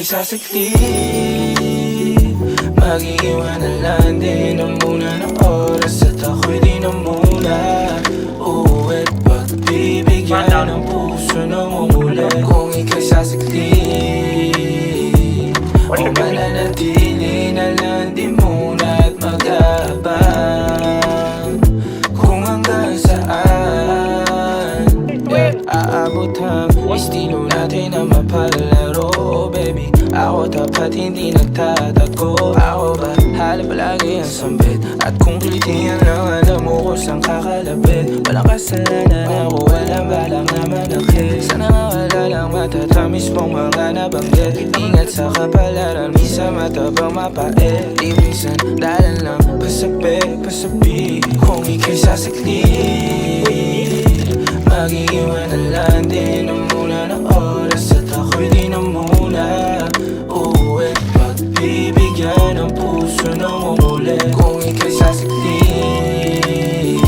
ika'y sasaklit, mag-iiwan na lang din ang muna ng oras. At ako'y di na muna uuwi't pagbibigyan ng puso ng umulit. Kung ika'y sasaklit o mananatili na lang di muna at mag-aabang kung hanggang saan aabot ang estilo natin na mapalaro. Baby, ako tapat hindi nagtatago. Ako ba hala palagi ang sambit? At kung klitihan lang alam mo kung saan kakalapit. Walang kasalanan ako, walang balak na manakit. Sana nga wala lang matatamis mong mga nabanggit. Ingat sa kapalaran, minsan matabang mapait. Di minsan dalan lang pasabi. Kung ika'y sasaklit, mag-iiwan na lang din ang muna ng oras. At ako'y di na muna uuwi't pagbibigyan ng puso ng umulit. Kung ika'y sasaklit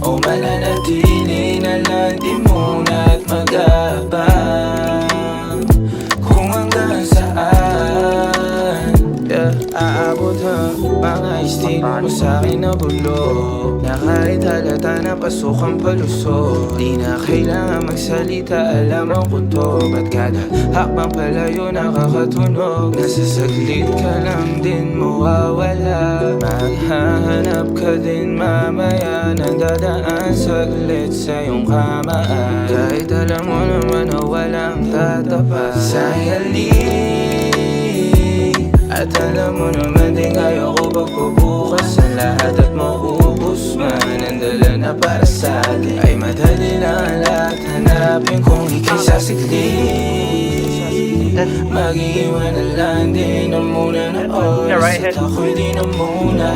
o mananatili na lang di muna at mag-aabang kung hanggang saan aabot ang mga estilo mo sa'kin na bulok. Na kahit halata na pasok ang palusot, di na kailangan magsalita, alam ang kutob. At kada hakbang palayo nakakatunog. Nasa saglit ka lang din mawawala. Maghahanap ka din mamaya na dadaan saglit sa iyong kamaan. Kahit alam mo naman na walang tatapat sa'y halik. At alam mo naman din kaya ko pagbubukas ang lahat at maubos man. Ang dala na para sa atin ay madali lang ang lahat hanapin. Kung ika'y sasaklit, mag-iiwan na lang din ang muna ng oras. At ako'y di na muna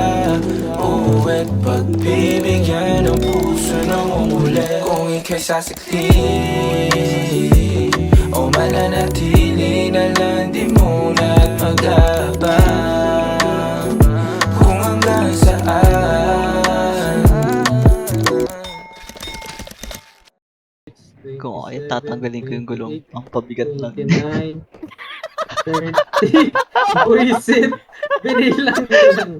uuwi't pagbibigyan ng puso ng umulit. Kung ika'y sasaklit o mananatili na lang di muna at mag-aabang kung hanggang saan. Kung ako yun, tatanggalin ko yung gulong. Ang pabigat lang. 29, 30. Buisit. Binilang ko lang.